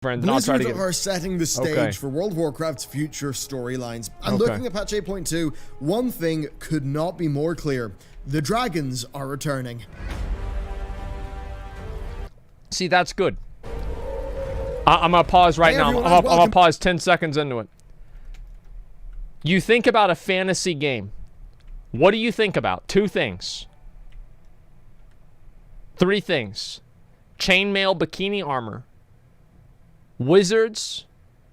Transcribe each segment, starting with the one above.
friends, and I'll try to Blizzard get... are setting the stage for World of Warcraft's future storylines. And looking at patch 8.2, one thing could not be more clear. The dragons are returning. See, that's good. I'm gonna pause right now. I'm gonna pause 10 seconds into it. You think about a fantasy game. What do you think about? 2 things. 3 things. Chainmail bikini armor. Wizards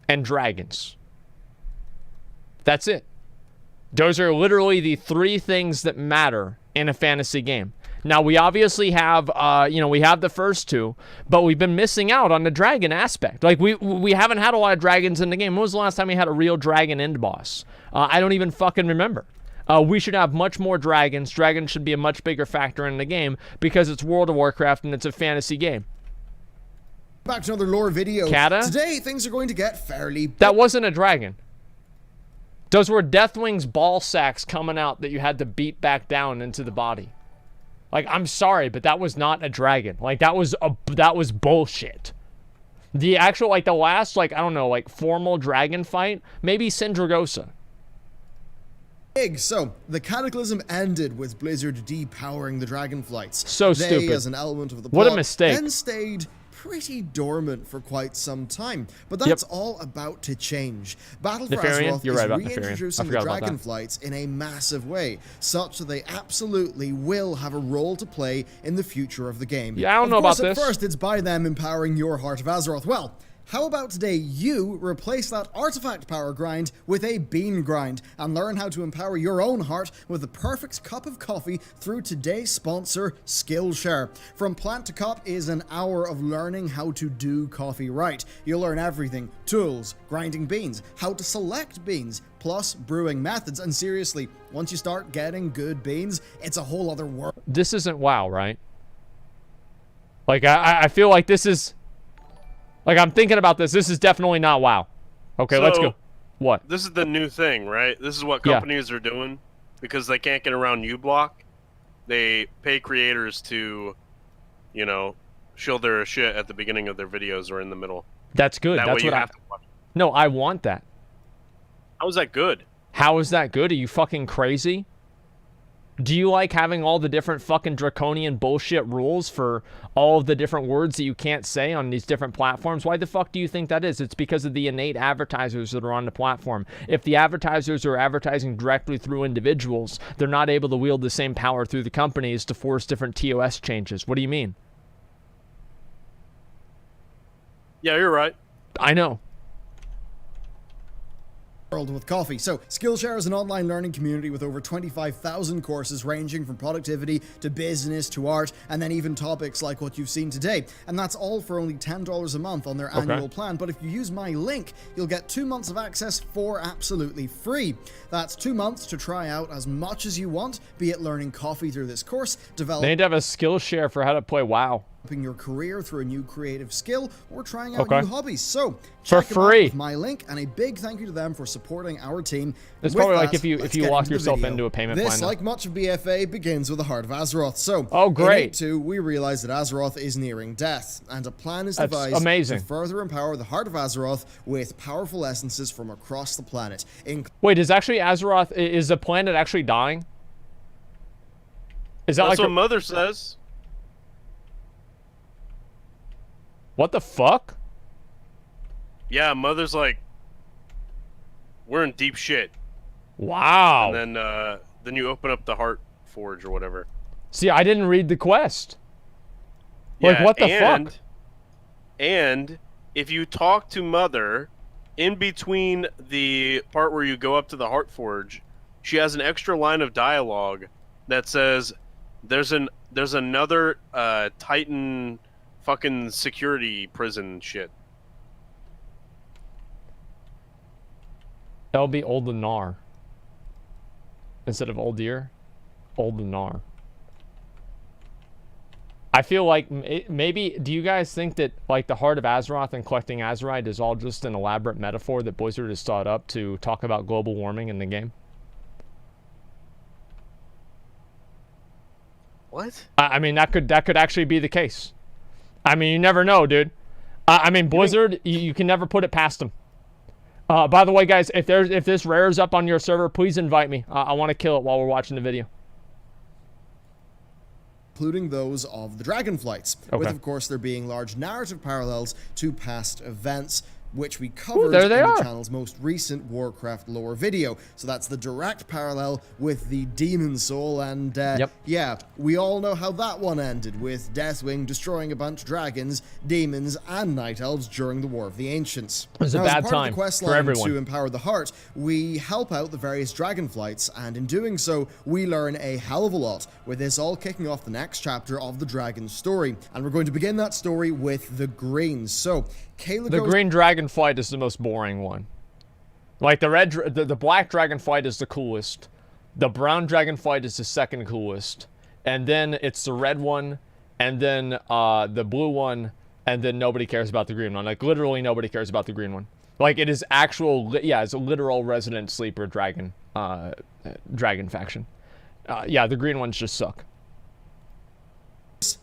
and dragons. That's it. Those are literally the 3 things that matter in a fantasy game. Now, we obviously have, we have the first 2, but we've been missing out on the dragon aspect. Like, we haven't had a lot of dragons in the game. When was the last time we had a real dragon end boss? I don't even fucking remember. We should have much more dragons. Dragons should be a much bigger factor in the game because it's World of Warcraft and it's a fantasy game. Back to another lore video. Kata? Today, things are going to get fairly... That wasn't a dragon. Those were Deathwing's ball sacks coming out that you had to beat back down into the body. Like, I'm sorry, but that was not a dragon. Like, that was bullshit. The actual, like, the last, like, I don't know, like, formal dragon fight, maybe Syndragosa. So, the Cataclysm ended with Blizzard depowering the dragonflights. So they, stupid. as an element of the plot, what a mistake. Then stayed pretty dormant for quite some time. But that's all about to change. Battle for Azeroth is reintroducing the dragonflights in a massive way, such that they absolutely will have a role to play in the future of the game. Yeah, I don't know about this. At first, it's by them empowering your Heart of Azeroth. Well, how about today you replace that artifact power grind with a bean grind and learn how to empower your own heart with the perfect cup of coffee through today's sponsor, Skillshare. From plant to cup is an hour of learning how to do coffee right. You'll learn everything: tools, grinding beans, how to select beans, plus brewing methods. And seriously, once you start getting good beans, it's a whole other world. This isn't WoW, right? Like, I feel like this is... Like, I'm thinking about this. This is definitely not WoW. Okay, so, let's go. What? This is the new thing, right? This is what companies are doing because they can't get around uBlock. They pay creators to, show their shit at the beginning of their videos or in the middle. That's good. That's what I have to watch. No, I want that. How is that good? How is that good? Are you fucking crazy? Do you like having all the different fucking draconian bullshit rules for all of the different words that you can't say on these different platforms? Why the fuck do you think that is? It's because of the innate advertisers that are on the platform. If the advertisers are advertising directly through individuals, they're not able to wield the same power through the companies to force different TOS changes. What do you mean? Yeah, you're right. I know. World with coffee. So, Skillshare is an online learning community with over 25,000 courses ranging from productivity to business to art, and then even topics like what you've seen today. And that's all for only $10 a month on their annual plan. But if you use my link, you'll get 2 months of access for absolutely free. That's 2 months to try out as much as you want, be it learning coffee through this course, developing... They need to have a Skillshare for how to play WoW. Your career through a new creative skill, or trying out new hobbies. So, for free with my link, and a big thank you to them for supporting our team. It's probably like if you lock yourself into a payment plan. This, like much of BFA, begins with the Heart of Azeroth. So, great. In 8.2, we realize that Azeroth is nearing death, and a plan is devised to further empower the Heart of Azeroth with powerful essences from across the planet. Wait, is actually Azeroth, is the planet actually dying? Is that That's like what Mother says? What the fuck? Yeah, Mother's like, we're in deep shit. Wow. And then you open up the Heart Forge or whatever. See, I didn't read the quest. Like, what the fuck? And if you talk to Mother in between the part where you go up to the Heart Forge, she has an extra line of dialogue that says, "There's another Titan." Fucking security prison shit. That'll be Oldenar. Instead of Oldir, Oldenar. I feel like maybe, do you guys think that like the Heart of Azeroth and collecting Azerite is all just an elaborate metaphor that Blizzard has thought up to talk about global warming in the game? What? I mean, that could actually be the case. I mean, you never know, dude. I mean, Blizzard, you can never put it past them. By the way, guys, if this rares up on your server, please invite me. I want to kill it while we're watching the video. Including those of the Dragonflights, with of course there being large narrative parallels to past events, which we covered in the channel's most recent Warcraft lore video. So that's the direct parallel with the Demon Soul, and yeah, we all know how that one ended, with Deathwing destroying a bunch of dragons, demons, and night elves during the War of the Ancients. It was a bad time for everyone. To empower the heart, we help out the various Dragonflights, and in doing so, we learn a hell of a lot, with this all kicking off the next chapter of the Dragon story. And we're going to begin that story with the Greens. So, Kayla the green dragon flight is the most boring one. Like the black dragon flight is the coolest. The brown dragon flight is the second coolest. And then it's the red one, and then the blue one, and then nobody cares about the green one. Like literally nobody cares about the green one. Like it is actual, yeah, it's a literal resident sleeper dragon, dragon faction. Yeah, the green ones just suck.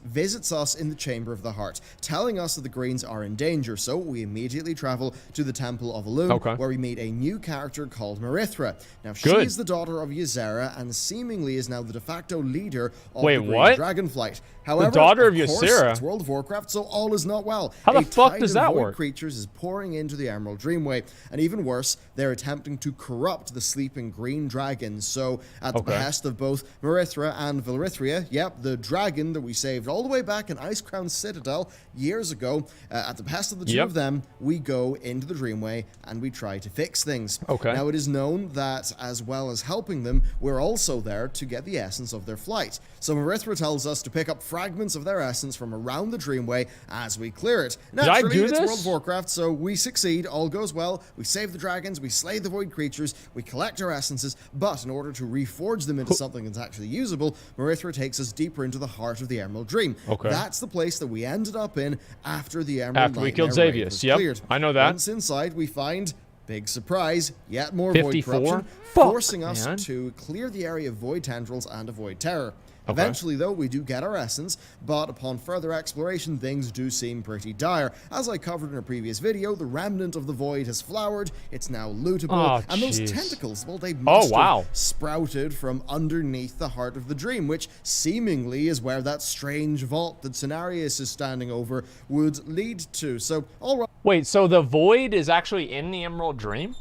Visits us in the Chamber of the Heart, telling us that the Greens are in danger, so we immediately travel to the Temple of Elune, where we meet a new character called Marithra. Now, she is the daughter of Ysera, and seemingly is now the de facto leader of the Green Dragonflight. However, the daughter of course, Ysera? it's World of Warcraft, so all is not well. How the fuck does that work? Creatures is pouring into the Emerald Dreamway, and even worse, they're attempting to corrupt the sleeping green dragons. So, at the behest of both Marithra and Vilrithria, yep, the dragon that we saved all the way back in Icecrown Citadel years ago, at the behest of the two of them, we go into the Dreamway and we try to fix things. Now, it is known that as well as helping them, we're also there to get the essence of their flight. So Marithra tells us to pick up fragments of their essence from around the Dreamway as we clear it. Naturally, it's World of Warcraft, so we succeed, all goes well, we save the dragons, we slay the void creatures, we collect our essences, but in order to reforge them into something that's actually usable, Marithra takes us deeper into the heart of the Emerald Dream. That's the place that we ended up in after the Emerald After we killed Xavius, cleared. I know that. Once inside, we find, big surprise, yet more void 54? corruption, forcing us to clear the area of void tendrils and avoid terror. Eventually, though, we do get our essence, but upon further exploration, things do seem pretty dire. As I covered in a previous video, the remnant of the void has flowered, it's now lootable, and those tentacles, well, they must have sprouted from underneath the heart of the dream, which seemingly is where that strange vault that Cenarius is standing over would lead to. So, all right. Wait, so the void is actually in the Emerald Dream?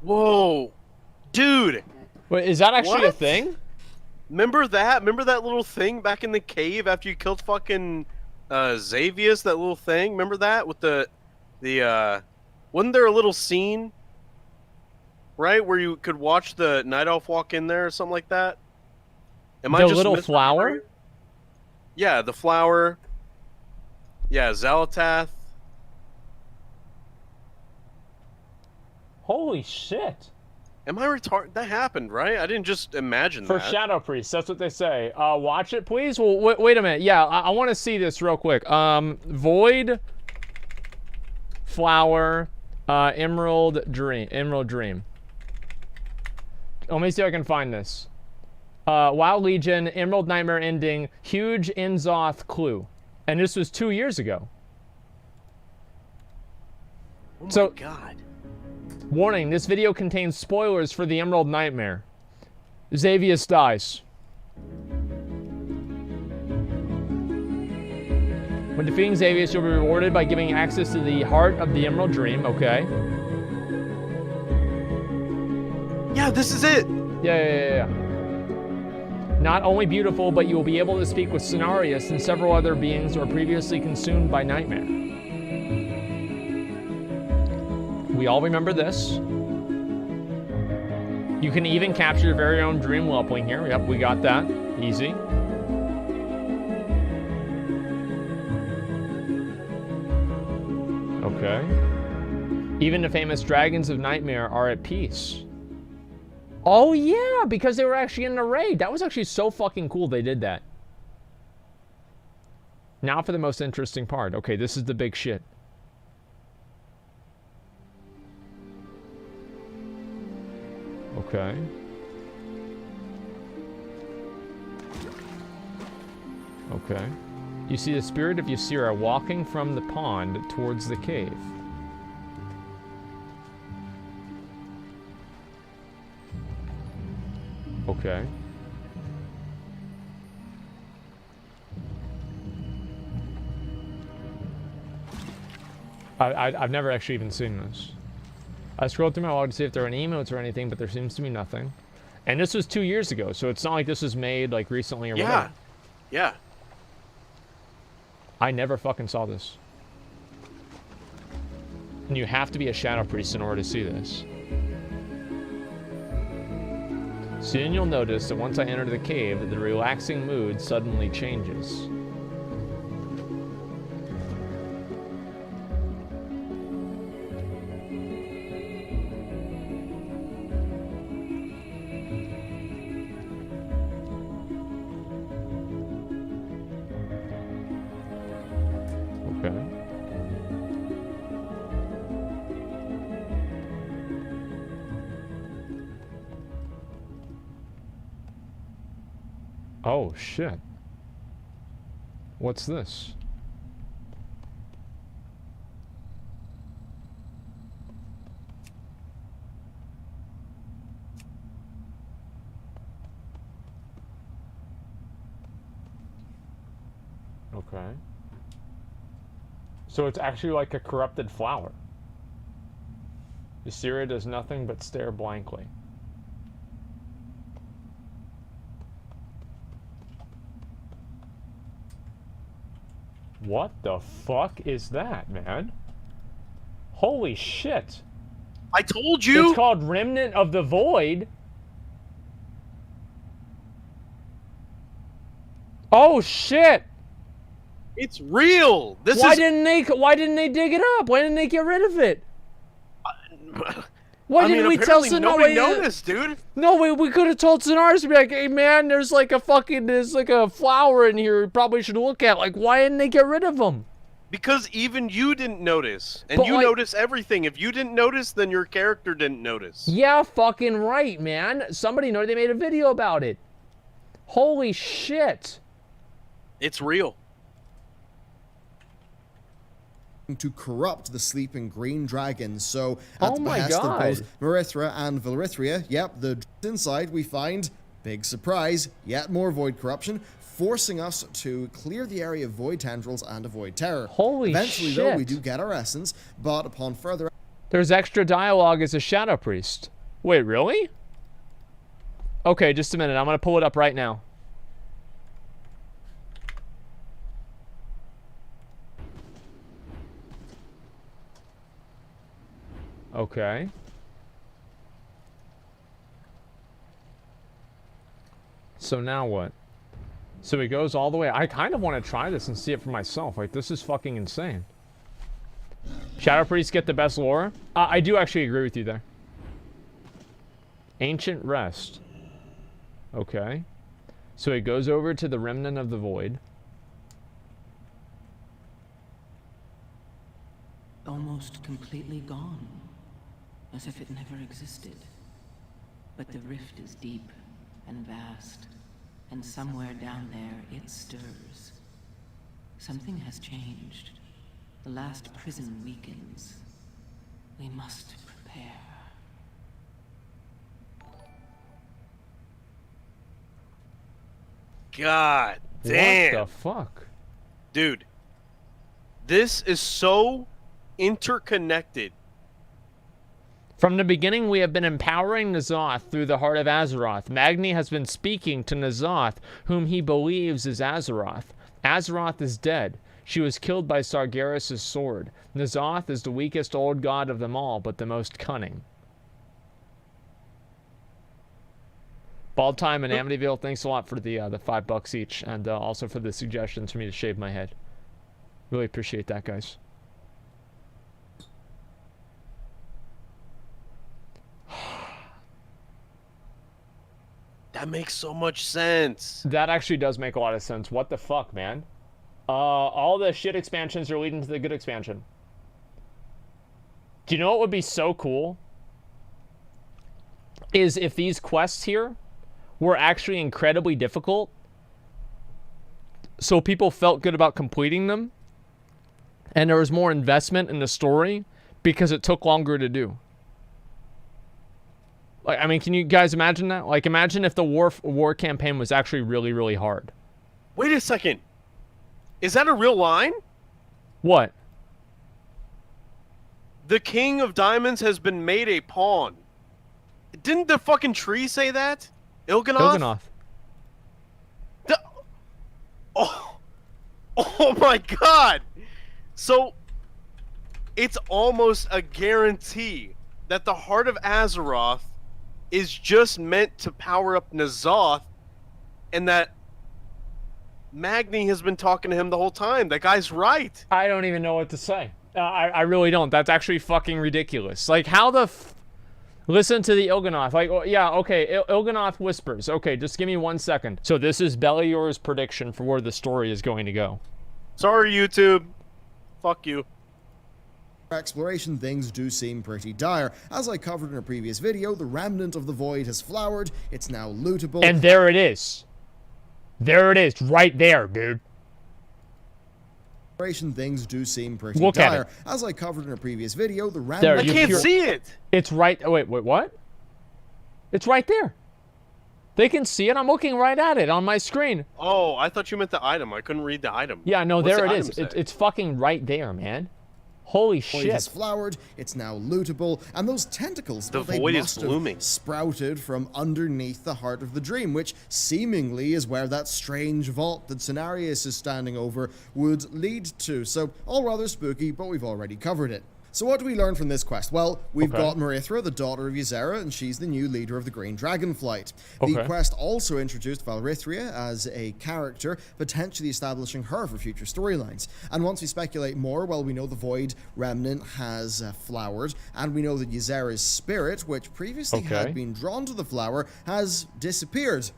Whoa. Dude. Wait, is that actually a thing? Remember that? Remember that little thing back in the cave after you killed fucking Xavius, that little thing? Remember that? With the wasn't there a little scene, right, where you could watch the Night Elf walk in there or something like that? Am I just little flower? Yeah, the flower. Yeah, Xalatath. Holy shit. Am I retarded? That happened, right? I didn't just imagine that. For Shadow Priest, that's what they say. Watch it, please. Well, wait a minute. Yeah, I want to see this real quick. Void, flower, Emerald Dream. Let me see if I can find this. WoW Legion, Emerald Nightmare ending, huge Inzoth clue. And this was 2 years ago. Oh my god. Warning, this video contains spoilers for the Emerald Nightmare. Xavius dies. When defeating Xavius, you'll be rewarded by giving access to the heart of the Emerald Dream, Yeah, this is it! Yeah. Not only beautiful, but you will be able to speak with Cenarius and several other beings who were previously consumed by Nightmare. We all remember this. You can even capture your very own dream whelpling here. Yep, we got that. Easy. Okay. Even the famous dragons of Nightmare are at peace. Oh yeah, because they were actually in the raid. That was actually so fucking cool they did that. Now for the most interesting part. Okay, this is the big shit. Okay. Okay. You see the spirit of Ysera walking from the pond towards the cave. Okay. I've never actually even seen this. I scrolled through my log to see if there were any emotes or anything, but there seems to be nothing. And this was 2 years ago, so it's not like this was made like recently or whatever. Yeah. I never fucking saw this. And you have to be a Shadow Priest in order to see this. Soon you'll notice that once I enter the cave, the relaxing mood suddenly changes. Okay. Oh, shit. What's this? Okay. So it's actually like a corrupted flower. Ysera does nothing but stare blankly. What the fuck is that, man? Holy shit. I told you! It's called Remnant of the Void. Oh shit! It's real! Why didn't they dig it up? Why didn't they get rid of it? Why didn't we tell Sonaris? Nobody noticed, dude. No, we could have told Sonaris to be like, hey man, there's like a flower in here you probably should look at. Like, why didn't they get rid of them? Because even you didn't notice. And But you like- notice everything. If you didn't notice, then your character didn't notice. Yeah, fucking right, man. Somebody know they made a video about it. Holy shit. It's real. To corrupt the sleeping green dragons. So, at Oh the my behest God. of both Merithra and Vilrithria, yep, inside we find, big surprise, yet more void corruption, forcing us to clear the area of void tendrils and avoid terror. Holy Eventually, shit. though, we do get our essence, but upon further There's extra dialogue as a Shadow Priest. Wait, really? Okay, just a minute. I'm gonna pull it up right now. Okay. So now what? So he goes all the way. I kind of want to try this and see it for myself. Like, this is fucking insane. Shadow Priests get the best lore? I do actually agree with you there. Ancient Rest. Okay. So he goes over to the Remnant of the Void. Almost completely gone. As if it never existed. But the rift is deep and vast. And somewhere down there, it stirs. Something has changed. The last prison weakens. We must prepare. God damn. What the fuck? Dude. This is so interconnected. From the beginning, we have been empowering N'Zoth through the heart of Azeroth. Magni has been speaking to N'Zoth, whom he believes is Azeroth. Azeroth is dead. She was killed by Sargeras' sword. N'Zoth is the weakest old god of them all, but the most cunning. Bald Time and Amityville, thanks a lot for the $5 each, and also for the suggestions for me to shave my head. Really appreciate that, guys. That makes so much sense. That actually does make a lot of sense. What the fuck, man? All the shit expansions are leading to the good expansion. Do you know what would be so cool? Is if these quests here were actually incredibly difficult, so people felt good about completing them, and there was more investment in the story because it took longer to do. Like, I mean, can you guys imagine that? Like, imagine if the war campaign was actually really, really hard. Wait a second. Is that a real line? What? The King of Diamonds has been made a pawn. Didn't the fucking tree say that? Il'gynoth? Oh my god! So, it's almost a guarantee that the Heart of Azeroth is just meant to power up N'Zoth, and that Magni has been talking to him the whole time. That guy's right. I don't even know what to say. I really don't. That's actually fucking ridiculous. Like, how the listen to the Il'gynoth. Like, oh, yeah, okay, Il'gynoth whispers. Okay, just give me 1 second. So this is Belior's prediction for where the story is going to go. Sorry, YouTube. Fuck you. Exploration, things do seem pretty dire. As I covered in a previous video, the remnant of the void has flowered. It's now lootable. And there it is. There it is, right there, dude. Things do seem pretty Look dire. at it. As I covered in a previous video, the There, remnant... I can't see it. It's right. Oh, wait, what? It's right there. They can see it. I'm looking right at it on my screen. Oh, I thought you meant the item. I couldn't read the item. Yeah, no, What's there the it is. item say? It's fucking right there, man. Holy void shit. has flowered, it's now lootable, and those tentacles, The they void is must have blooming. sprouted from underneath the Heart of the Dream, which seemingly is where that strange vault that Cenarius is standing over would lead to. So, all rather spooky, but we've already covered it. So what do we learn from this quest? Well, we've got Marithra, the daughter of Ysera, and she's the new leader of the Green Dragonflight. The quest also introduced Valrithria as a character, potentially establishing her for future storylines. And once we speculate more, well, we know the Void Remnant has flowered, and we know that Ysera's spirit, which previously had been drawn to the flower, has disappeared.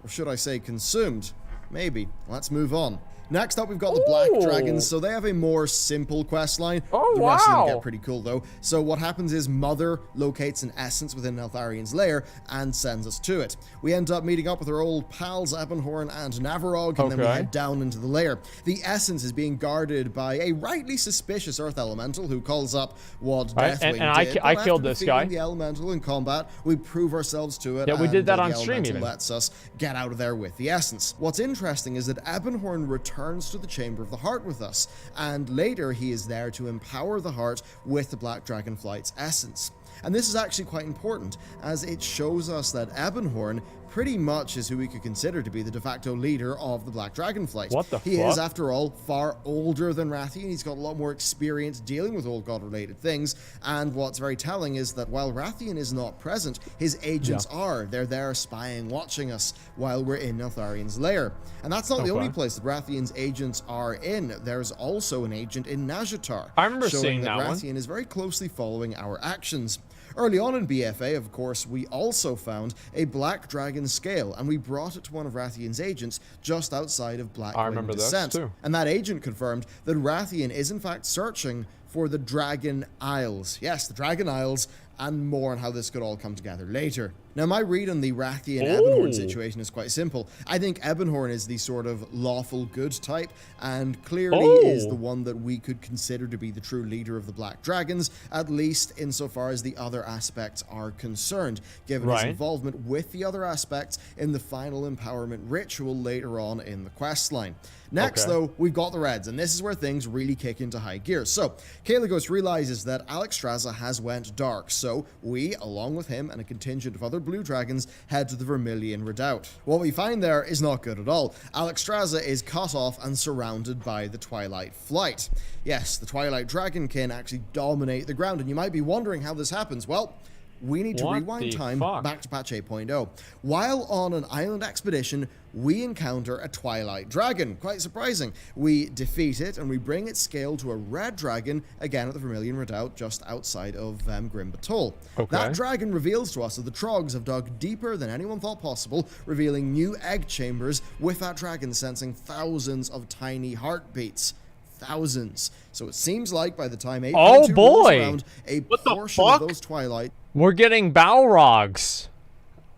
Or should I say consumed? Maybe. Let's move on. Next up, we've got the Black Dragons, so they have a more simple quest line. Oh, the rest of them wow. get pretty cool, though. So what happens is Mother locates an essence within Neltharion's lair and sends us to it. We end up meeting up with our old pals Ebonhorn and Navarog, and then we head down into the lair. The essence is being guarded by a rightly suspicious Earth Elemental who calls up what Deathwing did. I killed this guy. The Elemental in combat, we prove ourselves to it. Yeah, we did that on the stream Elemental even. lets us get out of there with the essence. What's interesting is that Ebonhorn returns to the Chamber of the Heart with us, and later he is there to empower the heart with the Black Dragonflight's essence. And this is actually quite important, as it shows us that Ebonhorn pretty much is who we could consider to be the de facto leader of the Black Dragonflight. What the He fuck? is, after all, far older than Rathian. He's got a lot more experience dealing with old god-related things, and what's very telling is that while Rathian is not present, his agents are. They're there spying, watching us while we're in Neltharion's lair. And that's not the only place that Rathian's agents are in. There's also an agent in Nazjatar, I remember showing seeing that that one. Rathian is very closely following our actions. Early on in BFA, of course, we also found a Black Dragon scale, and we brought it to one of Rathian's agents just outside of Blackwing Descent. too. And that agent confirmed that Rathian is in fact searching for the Dragon Isles. Yes, the Dragon Isles, and more on how this could all come together later. Now, my read on the Rathian Ebonhorn situation is quite simple. I think Ebonhorn is the sort of lawful good type, and clearly is the one that we could consider to be the true leader of the Black Dragons, at least insofar as the other aspects are concerned, given his involvement with the other aspects in the final empowerment ritual later on in the questline. Next, though, we've got the Reds, and this is where things really kick into high gear. So, Kaelagos realizes that Alexstrasza has went dark, so we, along with him and a contingent of other blue dragons, head to the Vermilion Redoubt. What we find there is not good at all. Alexstrasza is cut off and surrounded by the Twilight Flight. Yes, the Twilight Dragonkin actually dominate the ground, and you might be wondering how this happens. Well, we need to rewind time back to patch 8.0. While on an island expedition, we encounter a Twilight Dragon. Quite surprising. We defeat it, and we bring its scale to a red dragon, again at the Vermilion Redoubt, just outside of Grim Batol. That dragon reveals to us that the Trogs have dug deeper than anyone thought possible, revealing new egg chambers, with that dragon sensing thousands of tiny heartbeats. Thousands. So it seems like by the time 8.2 rolls around, a portion of those Twilight... We're getting Balrogs.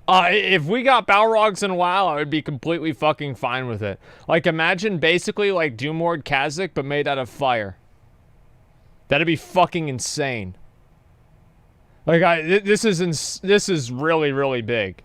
If we got Balrogs in a while, I would be completely fucking fine with it. Like, imagine basically like Doomlord Kha'Zix, but made out of fire. That'd be fucking insane. Like, this is really, really big.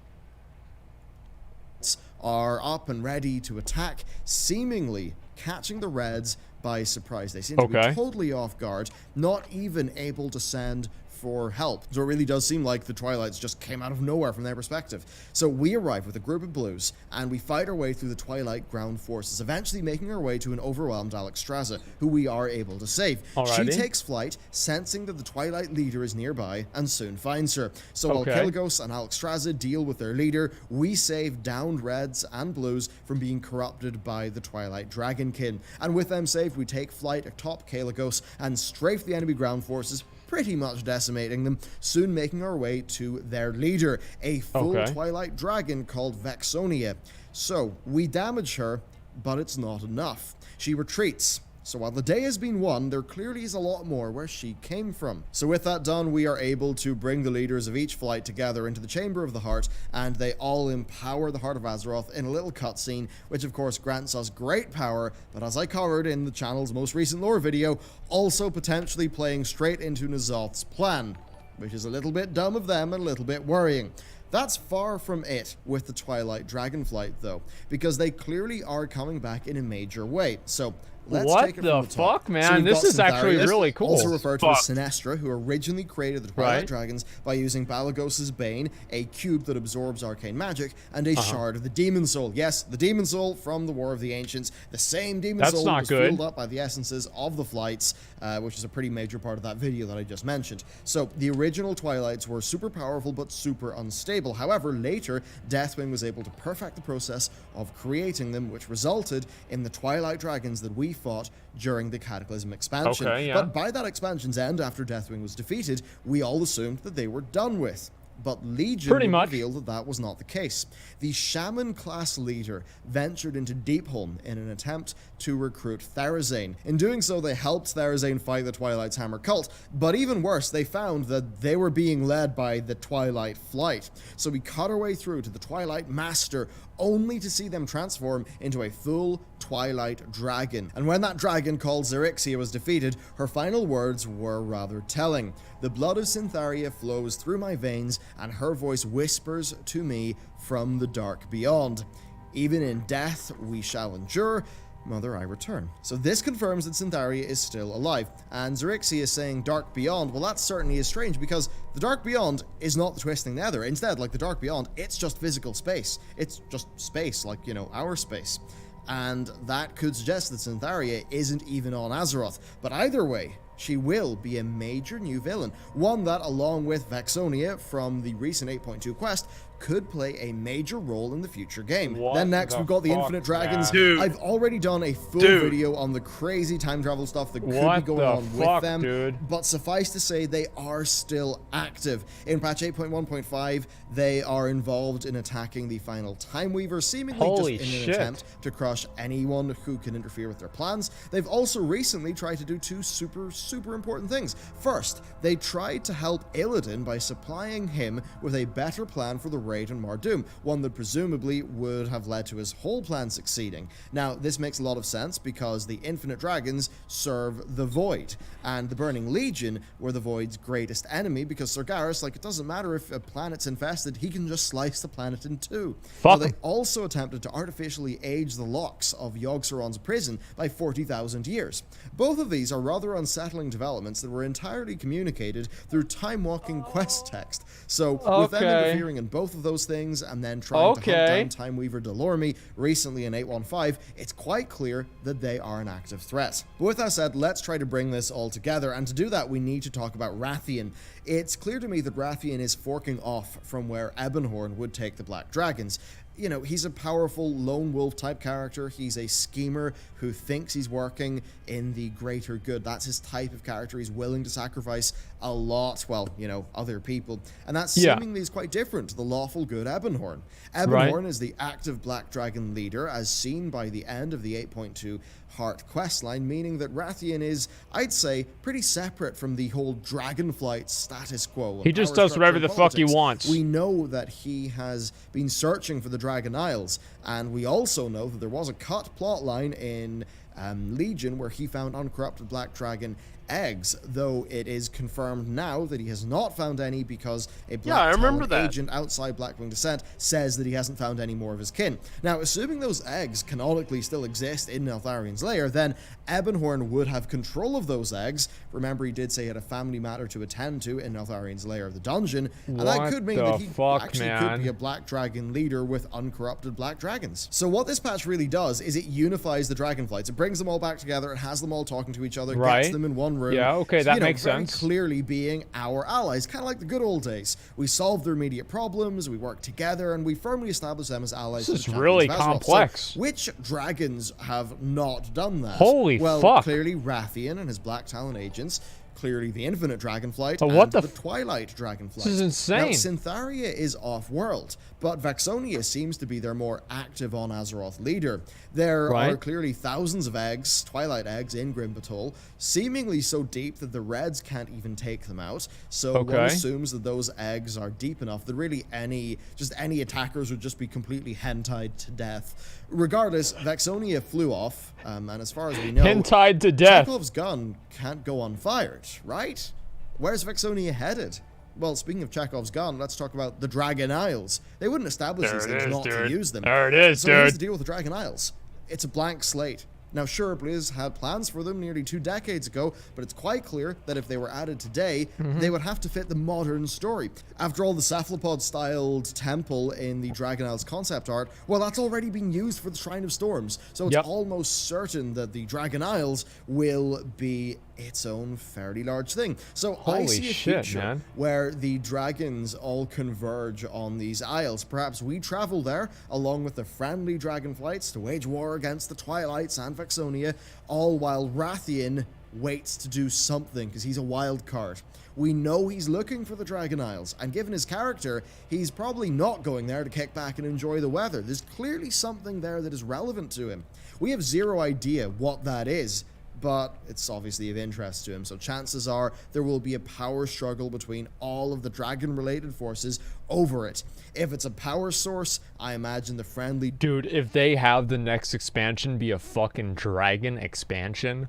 Are up and ready to attack, seemingly catching the Reds by surprise. They seem to be totally off guard, not even able to send for help. So it really does seem like the Twilights just came out of nowhere from their perspective. So we arrive with a group of Blues, and we fight our way through the Twilight ground forces, eventually making our way to an overwhelmed Alexstrasza, who we are able to save. She takes flight, sensing that the Twilight leader is nearby, and soon finds her. So while Kalecgos and Alexstrasza deal with their leader, we save downed Reds and Blues from being corrupted by the Twilight Dragonkin. And with them saved, we take flight atop Kalecgos and strafe the enemy ground forces, pretty much decimating them, soon making our way to their leader, a full Twilight dragon called Vexonia. So, we damage her, but it's not enough. She retreats. So while the day has been won, there clearly is a lot more where she came from. So with that done, we are able to bring the leaders of each flight together into the Chamber of the Heart, and they all empower the Heart of Azeroth in a little cutscene, which of course grants us great power, but as I covered in the channel's most recent lore video, also potentially playing straight into N'Zoth's plan, which is a little bit dumb of them and a little bit worrying. That's far from it with the Twilight Dragonflight, though, because they clearly are coming back in a major way. So let's take it from the top. Man? So this is actually really cool. Also referred to as Sinestra, who originally created the Twilight Dragons by using Balagos' Bane, a cube that absorbs arcane magic, and a shard of the Demon Soul. Yes, the Demon Soul from the War of the Ancients. The same Demon Soul was filled up by the essences of the flights, which is a pretty major part of that video that I just mentioned. So the original Twilights were super powerful but super unstable. However, later, Deathwing was able to perfect the process of creating them, which resulted in the Twilight Dragons that we fought during the Cataclysm expansion. But by that expansion's end, after Deathwing was defeated, we all assumed that they were done with. But Legion revealed that that was not the case. The Shaman class leader ventured into Deepholm in an attempt to recruit Therazane. In doing so, they helped Therazane fight the Twilight's Hammer cult, but even worse, they found that they were being led by the Twilight Flight. So we cut our way through to the Twilight Master, only to see them transform into a full Twilight Dragon. And when that dragon called Xerixia was defeated, her final words were rather telling. The blood of Syntharia flows through my veins, and her voice whispers to me from the dark beyond. Even in death we shall endure, Mother, I return. So this confirms that Syntharia is still alive, and Xerixia is saying Dark Beyond. Well, that certainly is strange, because the Dark Beyond is not the Twisting Nether. Instead, like the Dark Beyond, it's just physical space. It's just space, like, you know, our space. And that could suggest that Syntharia isn't even on Azeroth. But either way, she will be a major new villain, one that, along with Vexonia from the recent 8.2 quest, could play a major role in the future game. Then next, we've got the Infinite Dragons. I've already done a full video on the crazy time travel stuff that could be going on with them, but suffice to say, they are still active. In patch 8.1.5, they are involved in attacking the final Time Weaver, seemingly just in an attempt to crush anyone who can interfere with their plans. They've also recently tried to do two super important things. First, they tried to help Illidan by supplying him with a better plan for the raid on Mardoom, one that presumably would have led to his whole plan succeeding. Now, this makes a lot of sense because the Infinite Dragons serve the Void, and the Burning Legion were the Void's greatest enemy because Sargeras, like, it doesn't matter if a planet's infested, he can just slice the planet in two. Now, they also attempted to artificially age the locks of Yogg-Saron's prison by 40,000 years. Both of these are rather unsettling developments that were entirely communicated through time-walking quest text. So, with them interfering in both of those things and then trying to hunt down Time Weaver Delorme recently in 8.1.5, it's quite clear that they are an active threat. But with that said, let's try to bring this all together, and to do that we need to talk about Rathian. It's clear to me that Rathian is forking off from where Ebonhorn would take the Black Dragons. you know, he's a powerful lone wolf type character. He's a schemer who thinks he's working in the greater good. That's his type of character. He's willing to sacrifice a lot, well, you know, other people. And that seemingly is quite different to the lawful good Ebonhorn. Ebonhorn is the active Black Dragon leader, as seen by the end of the 8.2 Heart questline, meaning that Rathian is, I'd say, pretty separate from the whole Dragonflight status quo. He just does whatever the fuck he wants. We know that he has been searching for the Dragon Isles, and we also know that there was a cut plot line in Legion where he found uncorrupted Black Dragon eggs, though it is confirmed now that he has not found any because a Black Talon agent outside Blackwing Descent says that he hasn't found any more of his kin. Now, assuming those eggs canonically still exist in Neltharian's lair, then Ebonhorn would have control of those eggs. Remember, he did say he had a family matter to attend to in Neltharian's lair of the dungeon, and that could mean that he could be a Black Dragon leader with uncorrupted Black Dragons. So what this patch really does is it unifies the Dragonflights. It brings them all back together, it has them all talking to each other, gets them in one room. Yeah, okay, that makes sense. Clearly being our allies, kind of like the good old days. We solved their immediate problems, we worked together, and we firmly established them as allies. This is really complex. So, which dragons have not done that? Holy fuck. Clearly Rathian and his Black Talon agents. Clearly the Infinite Dragonflight and the Twilight Dragonflight. This is insane. Now, Syntharia is off-world, but Vexonia seems to be their more active on Azeroth leader. There are clearly thousands of eggs, Twilight eggs, in Grim Batol, seemingly so deep that the Reds can't even take them out. So one assumes that those eggs are deep enough that really any attackers would just be completely hentied to death. Regardless, Vexonia flew off, and as far as we know, hentied to death. Chekhov's gun can't go unfired, right? Where's Vexonia headed? Well, speaking of Chekhov's gun, let's talk about the Dragon Isles. They wouldn't establish these things not to use them. There it is, so here's the deal with the Dragon Isles. It's a blank slate. Now, sure, Blizz had plans for them nearly 2 decades ago, but it's quite clear that if they were added today, they would have to fit the modern story. After all, the cephalopod-styled temple in the Dragon Isles concept art, well, that's already been used for the Shrine of Storms, so it's almost certain that the Dragon Isles will be its own fairly large thing. So I see a future where the dragons all converge on these isles. Perhaps we travel there along with the friendly dragonflights to wage war against the Twilights and Vexonia, all while Rathian waits to do something because he's a wild card. We know he's looking for the Dragon Isles, and given his character, he's probably not going there to kick back and enjoy the weather. There's clearly something there that is relevant to him. We have zero idea what that is, but it's obviously of interest to him, so chances are there will be a power struggle between all of the dragon-related forces over it. If it's a power source, I imagine the friendly... Dude, if they have the next expansion be a fucking dragon expansion,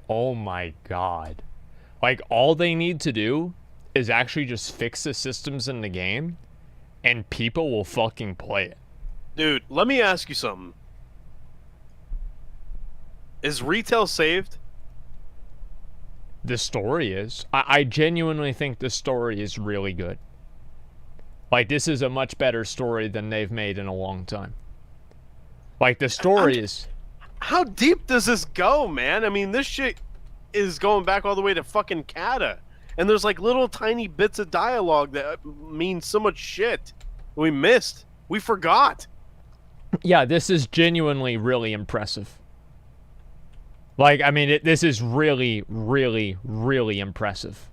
oh my god. Like, all they need to do is actually just fix the systems in the game, and people will fucking play it. Dude, let me ask you something. Is retail saved? The story is. I genuinely think the story is really good. Like, this is a much better story than they've made in a long time. Like, the story is... How deep does this go, man? I mean, this shit is going back all the way to fucking Kata. And there's like little tiny bits of dialogue that mean so much shit. We missed. We forgot. Yeah, this is genuinely really impressive. Like, I mean, this is really, really, really impressive.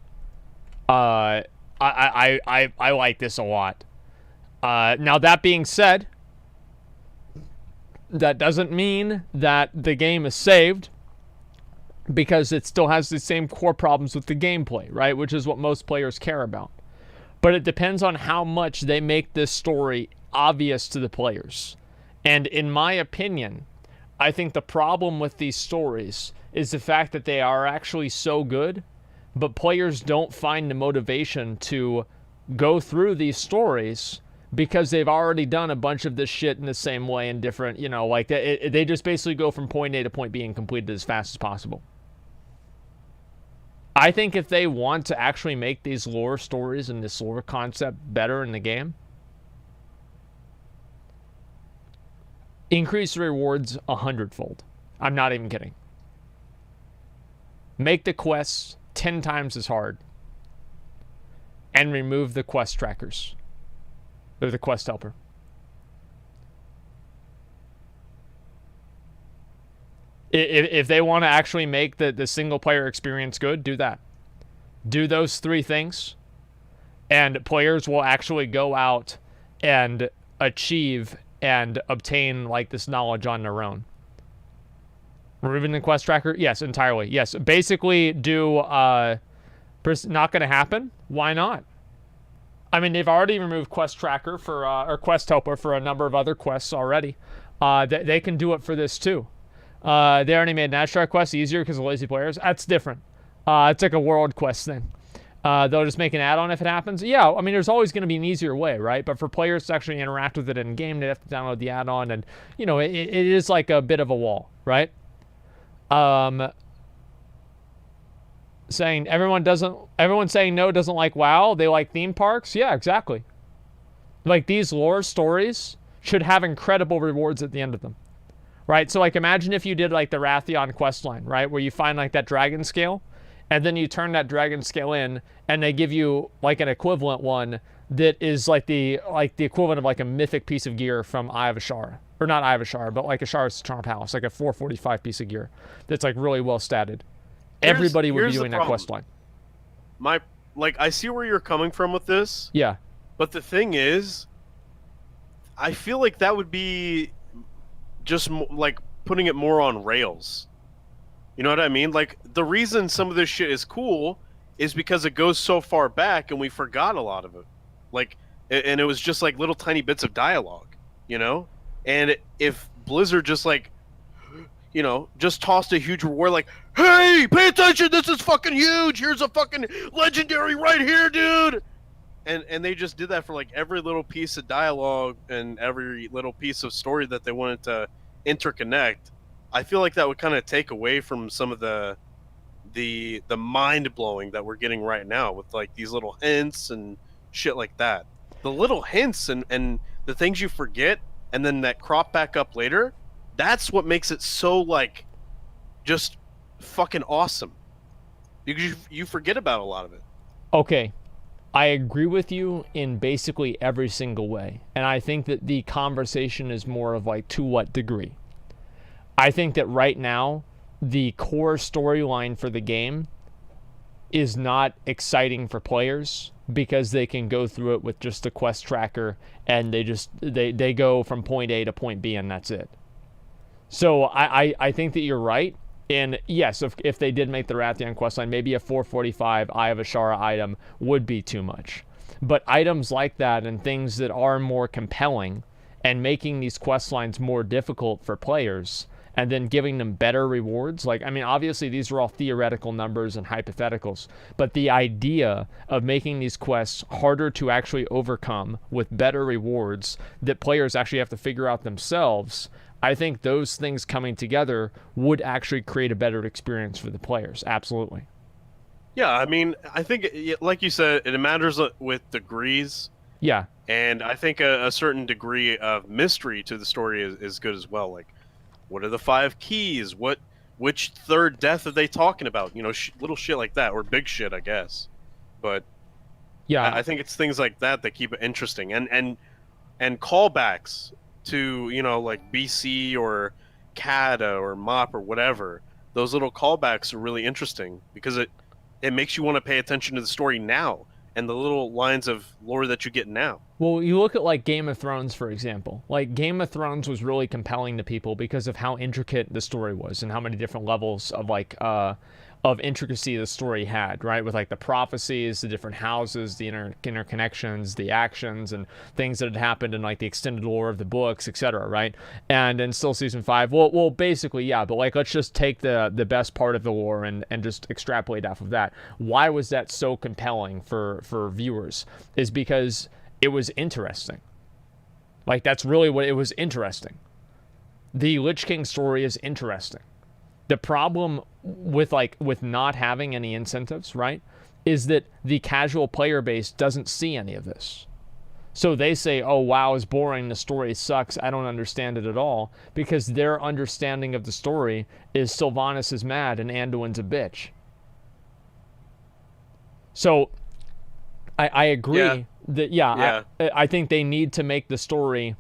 I like this a lot. Now, that being said, that doesn't mean that the game is saved, because it still has the same core problems with the gameplay, right? Which is what most players care about. But it depends on how much they make this story obvious to the players. And in my opinion, I think the problem with these stories is the fact that they are actually so good, but players don't find the motivation to go through these stories because they've already done a bunch of this shit in the same way in different, you know, like they just basically go from point A to point B and complete it as fast as possible. I think if they want to actually make these lore stories and this lore concept better in the game, increase the rewards 100-fold. I'm not even kidding. Make the quests 10 times as hard. And remove the quest trackers. Or the quest helper. If they want to actually make the single player experience good, do that. Do those 3 things, and players will actually go out and achieve and obtain like this knowledge on their own. Removing the quest tracker? Yes, entirely. Yes. Basically do not going to happen. Why not? I mean, they've already removed quest tracker for or quest helper for a number of other quests already. They can do it for this too. They already made Nashar quests easier because of lazy players. That's different. It's like a world quest thing. They'll just make an add-on if it happens. Yeah, I mean, there's always going to be an easier way, right? But for players to actually interact with it in game, they have to download the add-on, and you know, it is like a bit of a wall, right? Saying everyone's saying no doesn't like WoW. They like theme parks. Yeah, exactly. Like these lore stories should have incredible rewards at the end of them, right? So like imagine if you did like the Rathion questline, right, where you find like that dragon scale, and then you turn that dragon scale in, and they give you like an equivalent one that is like the equivalent of like a mythic piece of gear from Eye of Ashara. Or not Eye of Ashara, but like Ashara's Charm Palace, like a 445 piece of gear that's like really well statted. Everybody would be doing that quest line. I see where you're coming from with this. Yeah. But the thing is, I feel like that would be just like putting it more on rails. You know what I mean? Like, the reason some of this shit is cool is because it goes so far back and we forgot a lot of it. Like, and it was just like little tiny bits of dialogue, you know? And if Blizzard just like, you know, just tossed a huge reward like, hey, pay attention, this is fucking huge, here's a fucking legendary right here, dude! And they just did that for like every little piece of dialogue and every little piece of story that they wanted to interconnect. I feel like that would kind of take away from some of the mind blowing that we're getting right now with like these little hints and shit like that. The little hints and the things you forget and then that crop back up later, that's what makes it so like just fucking awesome. Because you forget about a lot of it. Okay. I agree with you in basically every single way. And I think that the conversation is more of like, to what degree? I think that right now, the core storyline for the game is not exciting for players because they can go through it with just the quest tracker and they go from point A to point B and that's it. So I think that you're right. And yes, if they did make the Rathian questline, maybe a 445 Eye of Ashara item would be too much. But items like that and things that are more compelling and making these questlines more difficult for players and then giving them better rewards. Like, I mean, obviously these are all theoretical numbers and hypotheticals, but the idea of making these quests harder to actually overcome with better rewards that players actually have to figure out themselves, I think those things coming together would actually create a better experience for the players. Absolutely. Yeah, I mean, I think, like you said, it matters with degrees. Yeah. And I think a certain degree of mystery to the story is good as well. Like, what are the 5 keys? Which third death are they talking about? You know, little shit like that, or big shit, I guess. But yeah, I think it's things like that that keep it interesting, and callbacks to, you know, like BC or CADA or MOP or whatever. Those little callbacks are really interesting because it makes you want to pay attention to the story now and the little lines of lore that you get now. Well, you look at like Game of Thrones, for example. Like Game of Thrones was really compelling to people because of how intricate the story was and how many different levels of like of intricacy the story had, right? With like the prophecies, the different houses, the interconnections, the actions and things that had happened in like the extended lore of the books, etc., right? And in still season 5, well basically, yeah, but like let's just take the best part of the lore and just extrapolate off of that. Why was that so compelling for viewers? Is because it was interesting. Like that's really what it was, interesting. The Lich King story is interesting. The problem with not having any incentives, right, is that the casual player base doesn't see any of this. So they say, oh, WoW is boring, the story sucks, I don't understand it at all, because their understanding of the story is Sylvanas is mad and Anduin's a bitch. So I agree that, I think they need to make the story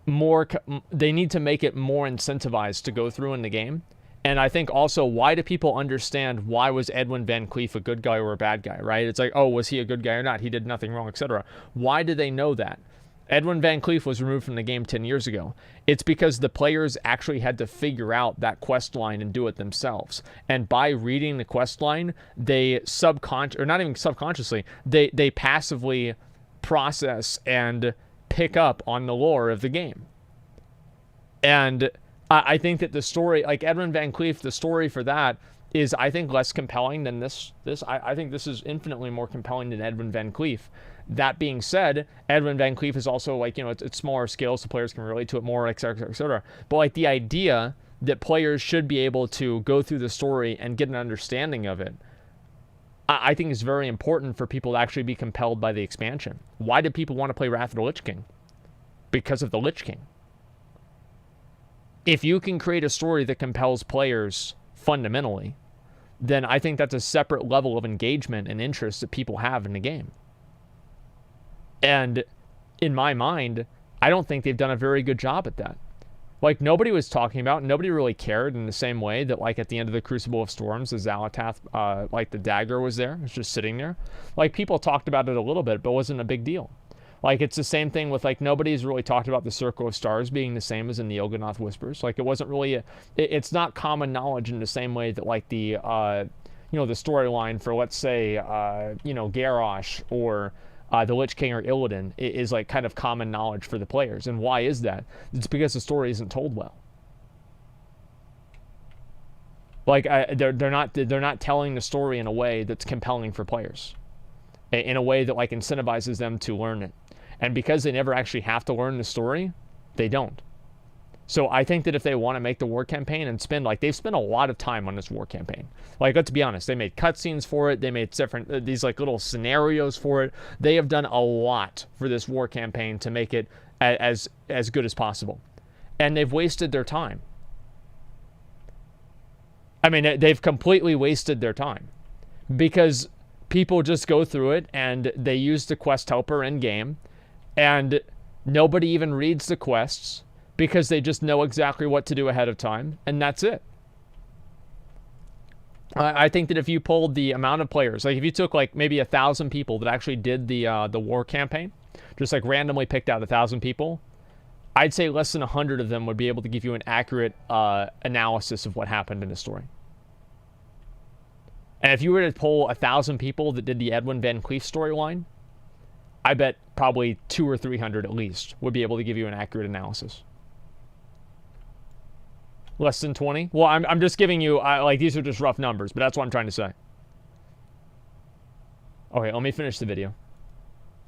they need to make it more incentivized to go through in the game. And I think also, why do people understand why was Edwin Van Cleef a good guy or a bad guy, right? It's like, oh, was he a good guy or not? He did nothing wrong, etc. Why do they know that? Edwin Van Cleef was removed from the game 10 years ago. It's because the players actually had to figure out that quest line and do it themselves. And by reading the quest line, they not even subconsciously, they passively process and pick up on the lore of the game. And I think that the story, like Edwin Van Cleef, the story for that is, I think, less compelling than this. I think this is infinitely more compelling than Edwin Van Cleef. That being said, Edwin Van Cleef is also like, it's smaller scale, so players can relate to it more, et cetera, et cetera. But like the idea that players should be able to go through the story and get an understanding of it, I think is very important for people to actually be compelled by the expansion. Why do people want to play Wrath of the Lich King? Because of the Lich King. If you can create a story that compels players fundamentally, then I think that's a separate level of engagement and interest that people have in the game. And in my mind, I don't think they've done a very good job at that. Like, nobody was talking about, nobody really cared in the same way that, like, at the end of the Crucible of Storms, the Xalatath, like, the dagger was there. It was just sitting there. Like, people talked about it a little bit, but it wasn't a big deal. Like, it's the same thing with, like, nobody's really talked about the Circle of Stars being the same as in the Il'gynoth Whispers. Like, it wasn't really, it's not common knowledge in the same way that, like, the, the storyline for, let's say, Garrosh or the Lich King or Illidan is, like, kind of common knowledge for the players. And why is that? It's because the story isn't told well. Like, they're not telling the story in a way that's compelling for players, in a way that, like, incentivizes them to learn it. And because they never actually have to learn the story, they don't. So I think that if they want to make the war campaign and they've spent a lot of time on this war campaign. Like, let's be honest, they made cutscenes for it. They made different, these like little scenarios for it. They have done a lot for this war campaign to make it as good as possible. And they've wasted their time. I mean, they've completely wasted their time because people just go through it and they use the quest helper in game and nobody even reads the quests because they just know exactly what to do ahead of time, and that's it. I think that if you pulled the amount of players, like if you took like maybe 1,000 people that actually did the war campaign, just like randomly picked out 1,000 people, I'd say less than 100 of them would be able to give you an accurate analysis of what happened in the story. And if you were to poll 1,000 people that did the Edwin Van Cleef storyline, I bet probably 200 or 300 at least would be able to give you an accurate analysis. Less than 20? Well, I'm just giving you, like, these are just rough numbers, but that's what I'm trying to say. Okay, let me finish the video.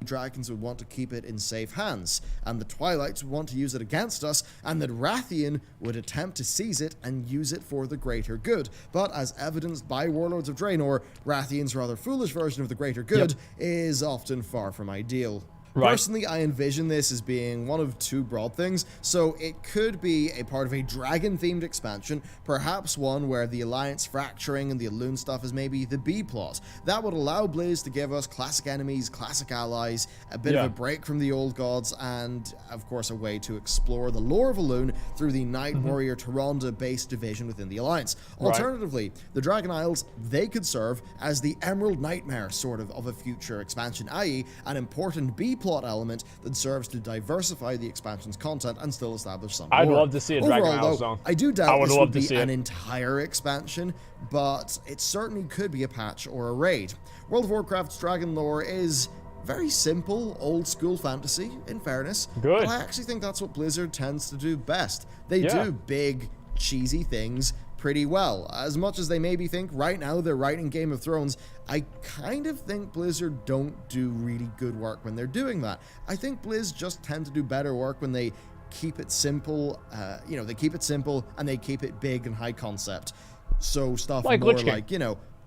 Dragons would want to keep it in safe hands, and the Twilights would want to use it against us, and that Rathian would attempt to seize it and use it for the greater good. But as evidenced by Warlords of Draenor, Rathian's rather foolish version of the greater good is often far from ideal. Right. Personally, I envision this as being one of two broad things, so it could be a part of a dragon-themed expansion, perhaps one where the Alliance fracturing and the Elune stuff is maybe the B-plot. That would allow Blizz to give us classic enemies, classic allies, a bit of a break from the old gods, and, of course, a way to explore the lore of Elune through the Night Warrior Tyrande-based division within the Alliance. Alternatively, the Dragon Isles, they could serve as the Emerald Nightmare, sort of a future expansion, i.e. an important B-plot element that serves to diversify the expansion's content and still establish some lore. I'd love to see a Dragon Isles zone. I do doubt this would be an entire expansion, but it certainly could be a patch or a raid. World of Warcraft's Dragon lore is very simple, old-school fantasy, in fairness. Good. But I actually think that's what Blizzard tends to do best. They do big, cheesy things pretty well. As much as they maybe think right now they're writing Game of Thrones, I kind of think Blizzard don't do really good work when they're doing that. I think Blizz just tend to do better work when they keep it simple, they keep it simple and they keep it big and high concept. So stuff like more like,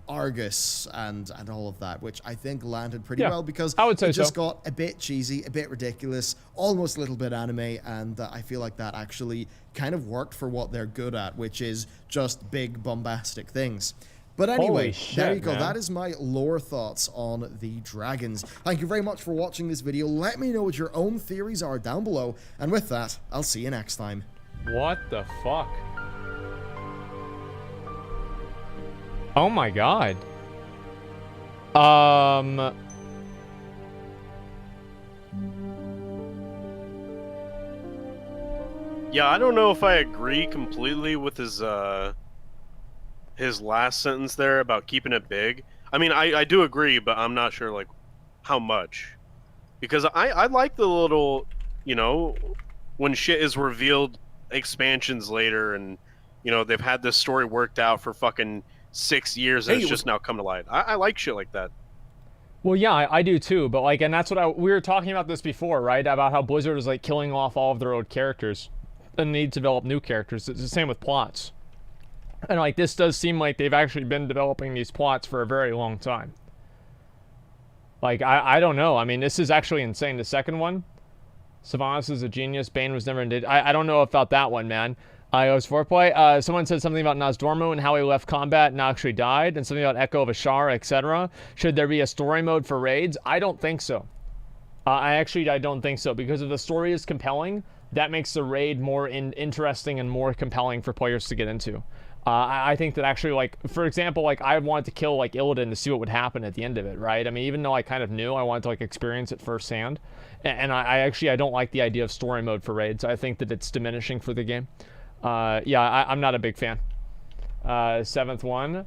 Argus and all of that, which I think landed pretty well because it just got a bit cheesy, a bit ridiculous, almost a little bit anime, and I feel like that actually kind of worked for what they're good at, which is just big bombastic things. But anyway, Holy shit, there you go. man. That is my lore thoughts on the dragons. Thank you very much for watching this video. Let me know what your own theories are down below. And with that, I'll see you next time. What the fuck? Oh my god. Yeah, I don't know if I agree completely with his last sentence there about keeping it big. I mean, I do agree, but I'm not sure like how much. Because I like the little, you know, when shit is revealed expansions later and, you know, they've had this story worked out for fucking 6 years and it's just now come to light. I like shit like that. Well, yeah, I do too, but like, and that's what we were talking about this before, right? About how Blizzard is like killing off all of their old characters and need to develop new characters. It's the same with plots. And like, this does seem like they've actually been developing these plots for a very long time. Like, I don't know. I mean, this is actually insane. The second one, Sylvanas is a genius. Bane was never indeed. I don't know about that one, man. It was foreplay. Someone said something about Nosdormu and how he left combat and actually died, and something about Echo of Ashara, etc. Should there be a story mode for raids? I don't think so. I don't think so, because if the story is compelling, that makes the raid more interesting and more compelling for players to get into. I think that actually, like, for example, like, I wanted to kill, like, Illidan to see what would happen at the end of it, right? I mean, even though I kind of knew, I wanted to, like, experience it firsthand. And I don't like the idea of story mode for raids. I think that it's diminishing for the game. Yeah, I'm not a big fan. Seventh one.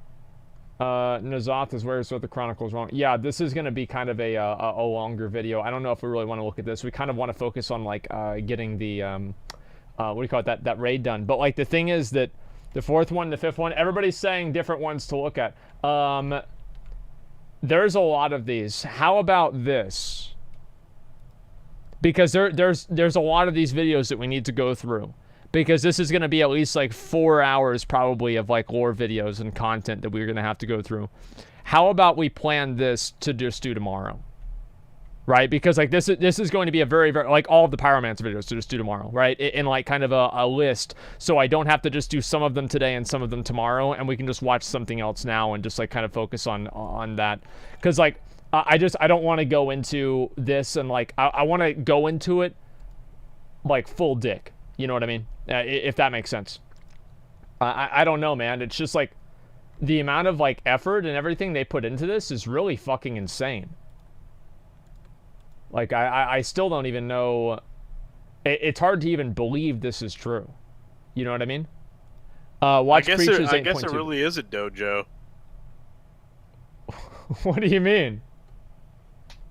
Nazoth is where's what the Chronicles wrong. Yeah, this is going to be kind of a longer video. I don't know if we really want to look at this. We kind of want to focus on, like, getting the, what do you call it, that raid done. But, like, the thing is that the fourth one, the fifth one, everybody's saying different ones to look at. There's a lot of these. How about this? Because there's a lot of these videos that we need to go through. Because this is going to be at least like 4 hours probably of like lore videos and content that we're going to have to go through. How about we plan this to just do tomorrow? Right? Because like this is going to be a very, very, like all of the Pyromancer videos to just do tomorrow, right? In like kind of a list. So I don't have to just do some of them today and some of them tomorrow, and we can just watch something else now and just like kind of focus on that. Because like, I don't want to go into this and like, I want to go into it like full dick. You know what I mean? If that makes sense. I don't know, man. It's just like the amount of like effort and everything they put into this is really fucking insane. Like, I still don't even know. It's hard to even believe this is true. You know what I mean? Watch Preachers 8.2. I guess it really is a dojo. What do you mean?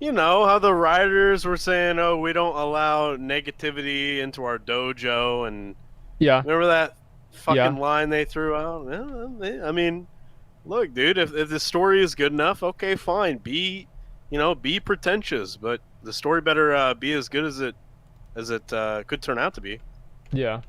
You know, how the writers were saying, oh, we don't allow negativity into our dojo, and yeah, remember that fucking line they threw out? I mean, look, dude, if the story is good enough, okay, fine, be pretentious, but the story better be as good as it could turn out to be. Yeah.